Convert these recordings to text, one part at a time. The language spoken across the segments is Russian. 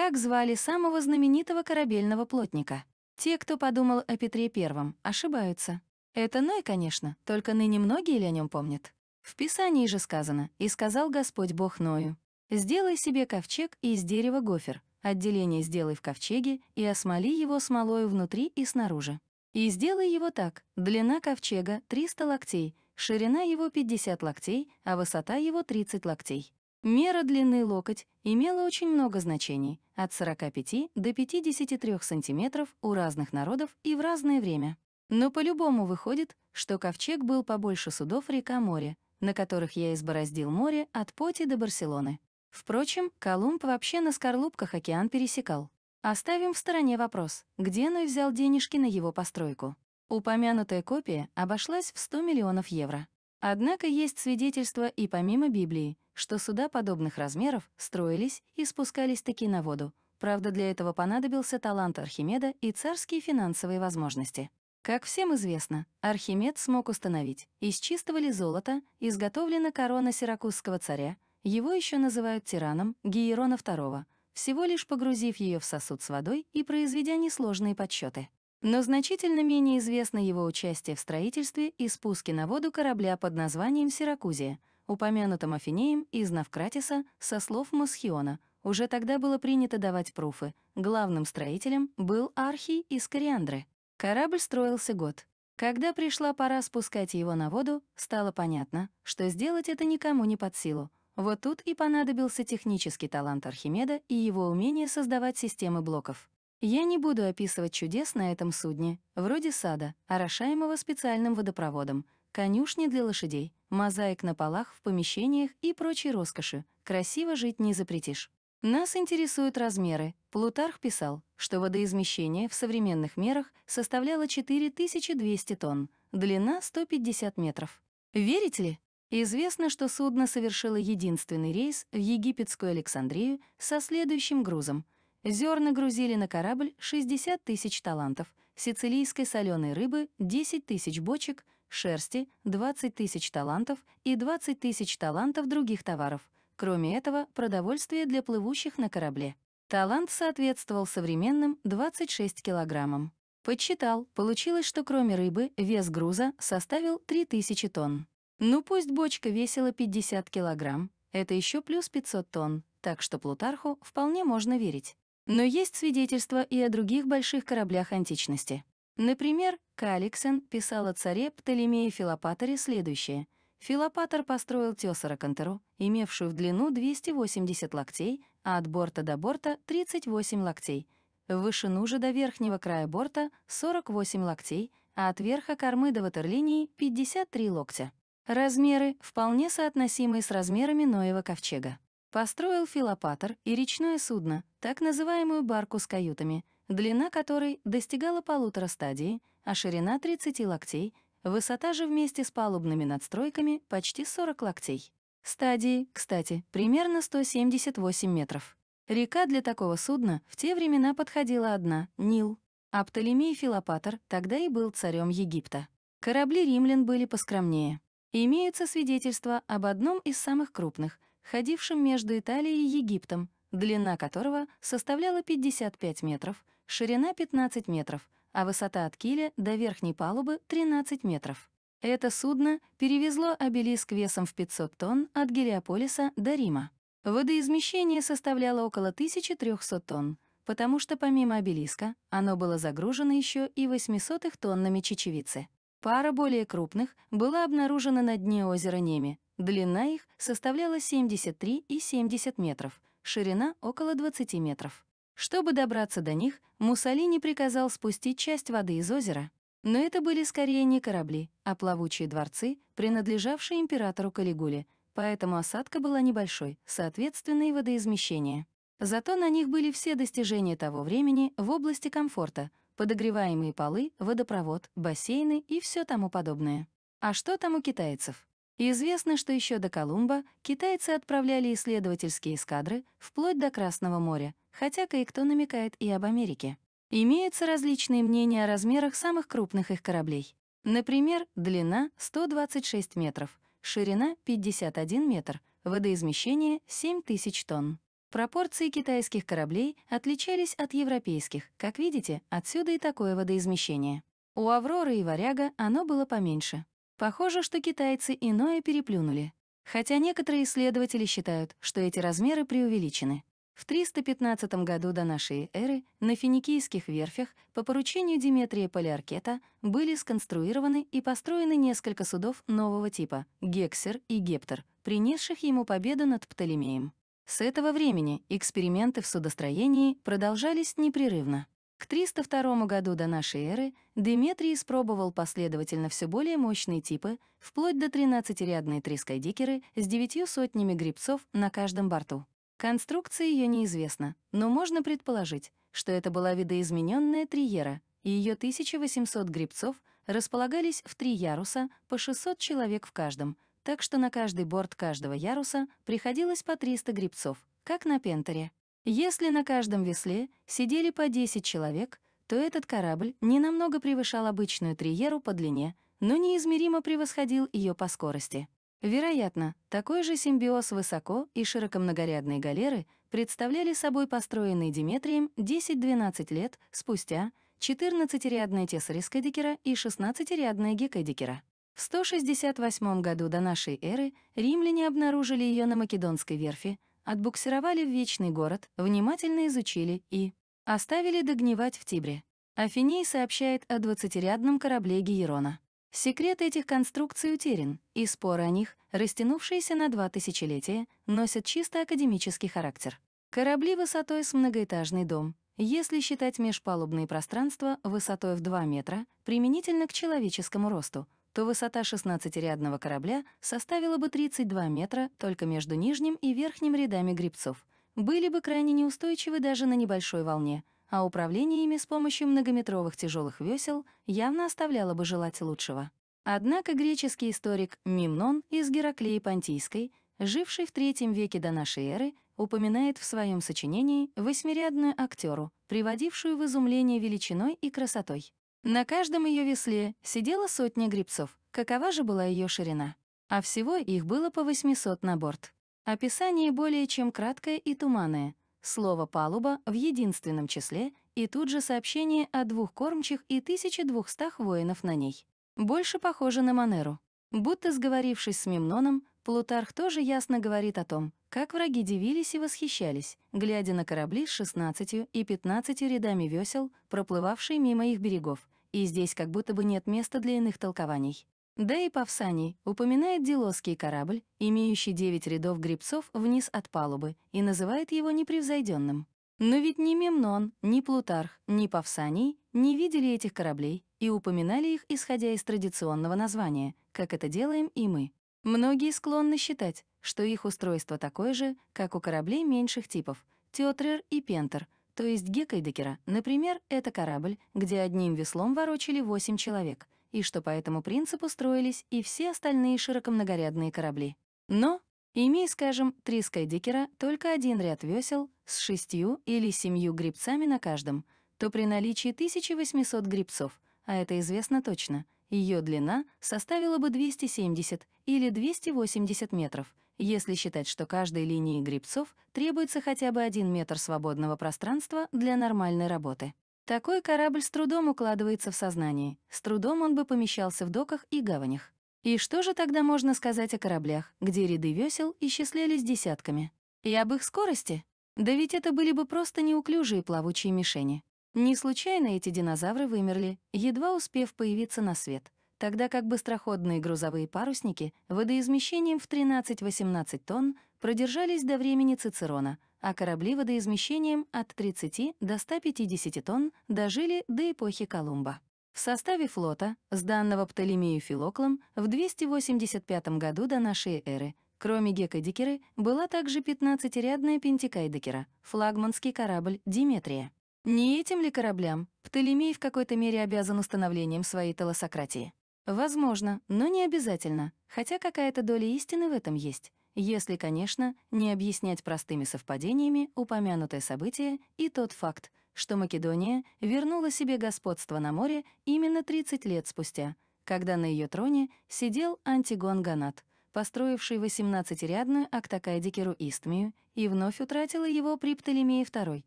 Как звали самого знаменитого корабельного плотника? Те, кто подумал о Петре Первом, ошибаются. Это Ной, конечно, только ныне многие ли о нем помнят? В Писании же сказано: «И сказал Господь Бог Ною: сделай себе ковчег из дерева гофер, отделение сделай в ковчеге, и осмоли его смолою внутри и снаружи. И сделай его так: длина ковчега 300 локтей, ширина его 50 локтей, а высота его 30 локтей». Мера длины локоть имела очень много значений, от 45 до 53 сантиметров у разных народов и в разное время. Но по-любому выходит, что ковчег был побольше судов река-море, на которых я избороздил море от Поти до Барселоны. Впрочем, Колумб вообще на скорлупках океан пересекал. Оставим в стороне вопрос, где Ной взял денежки на его постройку. Упомянутая копия обошлась в 100 миллионов евро. Однако есть свидетельства и помимо Библии, что суда подобных размеров строились и спускались таки на воду. Правда, для этого понадобился талант Архимеда и царские финансовые возможности. Как всем известно, Архимед смог установить, из чистого ли золота изготовлена корона сиракузского царя, его еще называют тираном, Гиерона II, всего лишь погрузив ее в сосуд с водой и произведя несложные подсчеты. Но значительно менее известно его участие в строительстве и спуске на воду корабля под названием «Сиракузия», упомянутым Афинеем из Навкратиса со слов Мосхиона. Уже тогда было принято давать пруфы. Главным строителем был Архий из Кориандры. Корабль строился год. Когда пришла пора спускать его на воду, стало понятно, что сделать это никому не под силу. Вот тут и понадобился технический талант Архимеда и его умение создавать системы блоков. Я не буду описывать чудес на этом судне, вроде сада, орошаемого специальным водопроводом, конюшни для лошадей, мозаик на полах в помещениях и прочей роскоши. Красиво жить не запретишь. Нас интересуют размеры. Плутарх писал, что водоизмещение в современных мерах составляло 4200 тонн, длина 150 метров. Верите ли? Известно, что судно совершило единственный рейс в египетскую Александрию со следующим грузом. Зерна грузили на корабль 60 тысяч талантов, сицилийской соленой рыбы 10 тысяч бочек, шерсти 20 тысяч талантов и 20 тысяч талантов других товаров. Кроме этого, продовольствие для плывущих на корабле. Талант соответствовал современным 26 килограммам. Подсчитал, получилось, что кроме рыбы вес груза составил 3000 тонн. Ну пусть бочка весила 50 килограмм, это еще плюс 500 тонн, так что Плутарху вполне можно верить. Но есть свидетельства и о других больших кораблях античности. Например, Калликсен писал о царе Птолемее Филопаторе следующее. Филопатор построил тесора Кантеру, имевшую в длину 280 локтей, а от борта до борта 38 локтей, в вышину же до верхнего края борта 48 локтей, а от верха кормы до ватерлинии 53 локтя. Размеры вполне соотносимые с размерами Ноева ковчега. Построил Филопатор и речное судно, так называемую барку с каютами, длина которой достигала 1,5 стадии, а ширина 30 локтей, высота же вместе с палубными надстройками почти 40 локтей. Стадии, кстати, примерно 178 метров. Река для такого судна в те времена подходила одна — Нил. А Птолемей Филопатор тогда и был царем Египта. Корабли римлян были поскромнее. Имеются свидетельства об одном из самых крупных, ходившем между Италией и Египтом, длина которого составляла 55 метров, ширина 15 метров, а высота от киля до верхней палубы 13 метров. Это судно перевезло обелиск весом в 500 тонн от Гелиополиса до Рима. Водоизмещение составляло около 1300 тонн, потому что помимо обелиска оно было загружено еще и 800 тоннами чечевицы. Пара более крупных была обнаружена на дне озера Неми. Длина их составляла 73 и 70 метров, ширина около 20 метров. Чтобы добраться до них, Муссолини приказал спустить часть воды из озера. Но это были скорее не корабли, а плавучие дворцы, принадлежавшие императору Калигуле, поэтому осадка была небольшой, соответственно и водоизмещение. Зато на них были все достижения того времени в области комфорта, подогреваемые полы, водопровод, бассейны и все тому подобное. А что там у китайцев? Известно, что еще до Колумба китайцы отправляли исследовательские эскадры вплоть до Красного моря, хотя кое-кто намекает и об Америке. Имеются различные мнения о размерах самых крупных их кораблей. Например, длина 126 метров, ширина 51 метр, водоизмещение 7000 тонн. Пропорции китайских кораблей отличались от европейских, как видите, отсюда и такое водоизмещение. У «Авроры» и «Варяга» оно было поменьше. Похоже, что китайцы иное переплюнули. Хотя некоторые исследователи считают, что эти размеры преувеличены. В 315 году до нашей эры на финикийских верфях по поручению Диметрия Полиаркета были сконструированы и построены несколько судов нового типа — Гексер и Гептор, принесших ему победу над Птолемеем. С этого времени эксперименты в судостроении продолжались непрерывно. К 302 году до нашей эры Деметрий испробовал последовательно все более мощные типы, вплоть до 13-рядной трискайдикеры с 9 сотнями гребцов на каждом борту. Конструкция ее неизвестна, но можно предположить, что это была видоизмененная триера, и ее 1800 гребцов располагались в 3 яруса по 600 человек в каждом, так что на каждый борт каждого яруса приходилось по 300 гребцов, как на Пентере. Если на каждом весле сидели по 10 человек, то этот корабль ненамного превышал обычную триеру по длине, но неизмеримо превосходил ее по скорости. Вероятно, такой же симбиоз высоко- и широкомногорядной галеры представляли собой построенные Деметрием 10-12 лет спустя 14-рядная Тесарискадикера и 16-рядная Гекадикера. В 168 году до нашей эры римляне обнаружили ее на Македонской верфи, отбуксировали в Вечный город, внимательно изучили и оставили догнивать в Тибре. Афиней сообщает о 20-рядном корабле Гиерона. Секрет этих конструкций утерян, и споры о них, растянувшиеся на 2 тысячелетия, носят чисто академический характер. Корабли высотой с многоэтажный дом, если считать межпалубные пространства высотой в 2 метра, применительно к человеческому росту, то высота 16-рядного корабля составила бы 32 метра только между нижним и верхним рядами гребцов. Были бы крайне неустойчивы даже на небольшой волне, а управление ими с помощью многометровых тяжелых весел явно оставляло бы желать лучшего. Однако греческий историк Мемнон из Гераклеи Понтийской, живший в III веке до нашей эры, упоминает в своем сочинении восьмирядную актеру, приводившую в изумление величиной и красотой. На каждом ее весле сидела сотня гребцов, какова же была ее ширина. А всего их было по 800 на борт. Описание более чем краткое и туманное. Слово «палуба» в единственном числе и тут же сообщение о 2 кормчих и 1200 воинов на ней. Больше похоже на Манеру. Будто сговорившись с Мемноном, Плутарх тоже ясно говорит о том, как враги дивились и восхищались, глядя на корабли с 16 и 15 рядами весел, проплывавшие мимо их берегов, и здесь как будто бы нет места для иных толкований. Да и Павсаний упоминает Делосский корабль, имеющий 9 рядов гребцов вниз от палубы, и называет его непревзойденным. Но ведь ни Мемнон, ни Плутарх, ни Павсаний не видели этих кораблей и упоминали их, исходя из традиционного названия, как это делаем и мы. Многие склонны считать, что их устройство такое же, как у кораблей меньших типов — Теотрер и Пентер, то есть Геккайдекера, например, это корабль, где одним веслом ворочали 8 человек, и что по этому принципу строились и все остальные широкомногорядные корабли. Но, имея, скажем, 3 скайдикера, только один ряд весел с 6 или 7 гребцами на каждом, то при наличии 1800 гребцов, а это известно точно, ее длина составила бы 270 или 280 метров, если считать, что каждой линии гребцов требуется хотя бы 1 метр свободного пространства для нормальной работы. Такой корабль с трудом укладывается в сознание, с трудом он бы помещался в доках и гаванях. И что же тогда можно сказать о кораблях, где ряды весел исчислялись десятками? И об их скорости? Да ведь это были бы просто неуклюжие плавучие мишени. Не случайно эти динозавры вымерли, едва успев появиться на свет, тогда как быстроходные грузовые парусники водоизмещением в 13-18 тонн продержались до времени Цицерона, а корабли водоизмещением от 30 до 150 тонн дожили до эпохи Колумба. В составе флота, сданного Птолемею Филоклом в 285 году до нашей эры, кроме Геккайдекеры, была также 15-рядная Пентикайдекера, флагманский корабль Диметрия. Не этим ли кораблям Птолемей в какой-то мере обязан установлением своей телосократии? Возможно, но не обязательно, хотя какая-то доля истины в этом есть, если, конечно, не объяснять простыми совпадениями упомянутое событие и тот факт, что Македония вернула себе господство на море именно 30 лет спустя, когда на ее троне сидел Антигон Ганат, построивший 18-рядную Актакайдикеру Истмию, и вновь утратила его при Птолемее II,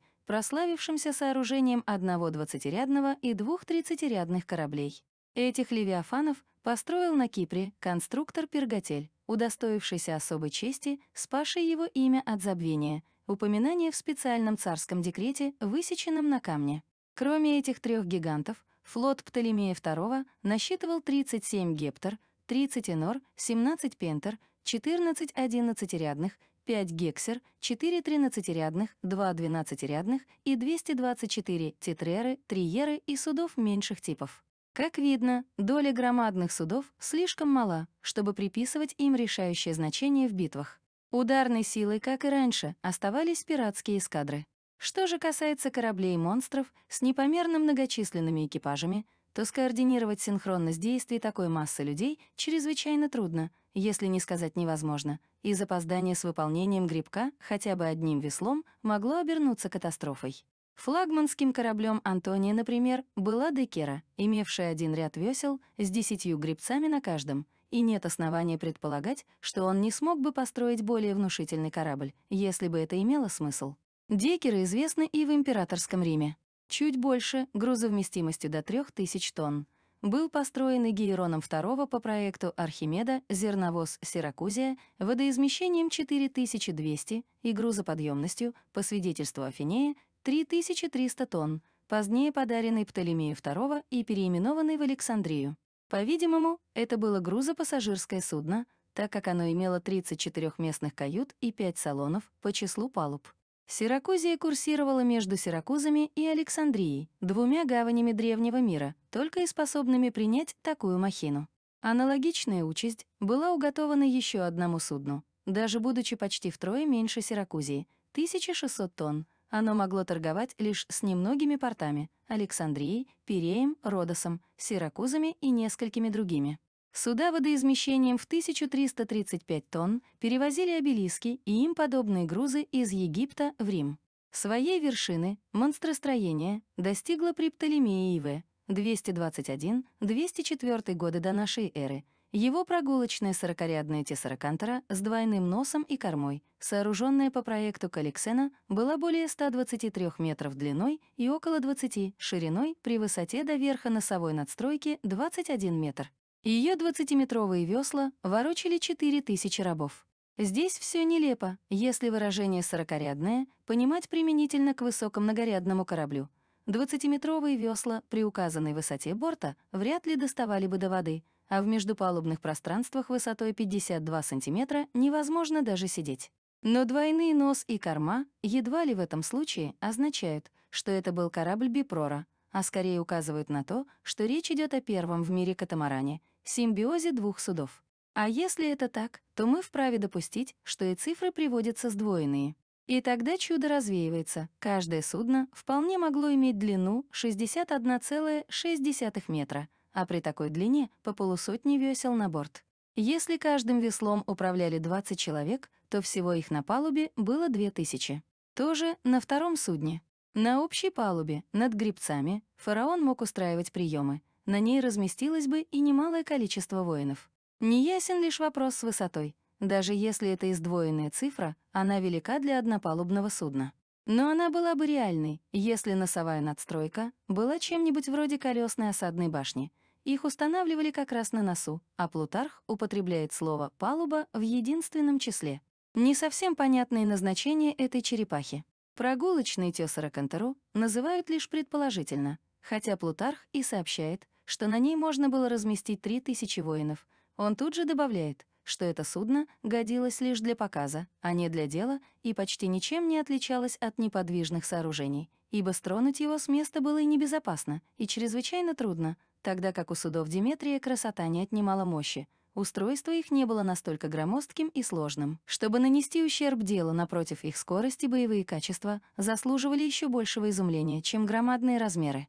прославившемся сооружением одного 20-рядного и двух 30-рядных кораблей. Этих левиафанов построил на Кипре конструктор Пергатель, удостоившийся особой чести, спасший его имя от забвения, упоминание в специальном царском декрете, высеченном на камне. Кроме этих трех гигантов, флот Птолемея II насчитывал 37 гептер, 30 энор, 17 пентер, 14 11-рядных, 5 гексер, 4 13-рядных, 2 12-рядных и 224 тетреры, триеры и судов меньших типов. Как видно, доля громадных судов слишком мала, чтобы приписывать им решающее значение в битвах. Ударной силой, как и раньше, оставались пиратские эскадры. Что же касается кораблей-монстров с непомерно многочисленными экипажами, то скоординировать синхронность действий такой массы людей чрезвычайно трудно, если не сказать невозможно, и запоздание с выполнением гребка хотя бы одним веслом могло обернуться катастрофой. Флагманским кораблем Антония, например, была Декера, имевшая один ряд весел с 10 гребцами на каждом, и нет основания предполагать, что он не смог бы построить более внушительный корабль, если бы это имело смысл. Декеры известны и в императорском Риме. Чуть больше, грузовместимостью до 3000 тонн. Был построен Гиероном II по проекту Архимеда зерновоз «Сиракузия» водоизмещением 4200 и грузоподъемностью, по свидетельству Афинея, 3300 тонн, позднее подаренный Птолемею II и переименованный в Александрию. По-видимому, это было грузопассажирское судно, так как оно имело 34 местных кают и 5 салонов по числу палуб. Сиракузия курсировала между Сиракузами и Александрией, двумя гаванями древнего мира, только и способными принять такую махину. Аналогичная участь была уготована еще одному судну. Даже будучи почти втрое меньше Сиракузии, 1600 тонн, оно могло торговать лишь с немногими портами — Александрией, Пиреем, Родосом, Сиракузами и несколькими другими. Суда водоизмещением в 1335 тонн перевозили обелиски и им подобные грузы из Египта в Рим. Своей вершины монстростроение достигло при Птолемее И.В. 221-204 годы до нашей эры. Его прогулочная сорокорядная тессаракантора с двойным носом и кормой, сооруженная по проекту Каликсена, была более 123 метров длиной и около 20 шириной при высоте до верха носовой надстройки 21 метр. Ее 20-метровые весла ворочали 4000 рабов. Здесь все нелепо, если выражение «сорокорядное» понимать применительно к высокомногорядному кораблю. 20-метровые весла при указанной высоте борта вряд ли доставали бы до воды, а в междупалубных пространствах высотой 52 сантиметра невозможно даже сидеть. Но двойные нос и корма едва ли в этом случае означают, что это был корабль Бипрора, а скорее указывают на то, что речь идет о первом в мире катамаране, симбиозе двух судов. А если это так, то мы вправе допустить, что и цифры приводятся сдвоенные. И тогда чудо развеивается. Каждое судно вполне могло иметь длину 61,6 метра, а при такой длине по полусотни весел на борт. Если каждым веслом управляли 20 человек, то всего их на палубе было 2000. Тоже на втором судне. На общей палубе, над гребцами, фараон мог устраивать приемы. На ней разместилось бы и немалое количество воинов. Неясен лишь вопрос с высотой. Даже если это издвоенная цифра, она велика для однопалубного судна. Но она была бы реальной, если носовая надстройка была чем-нибудь вроде колесной осадной башни. Их устанавливали как раз на носу, а Плутарх употребляет слово «палуба» в единственном числе. Не совсем понятное назначение этой черепахи. Прогулочной тесаракантору называют лишь предположительно, хотя Плутарх и сообщает, что на ней можно было разместить 3000 воинов. Он тут же добавляет, что это судно годилось лишь для показа, а не для дела, и почти ничем не отличалось от неподвижных сооружений, ибо стронуть его с места было и небезопасно, и чрезвычайно трудно, тогда как у судов Деметрия красота не отнимала мощи. Устройство их не было настолько громоздким и сложным, чтобы нанести ущерб делу, напротив, их скорость и боевые качества заслуживали еще большего изумления, чем громадные размеры.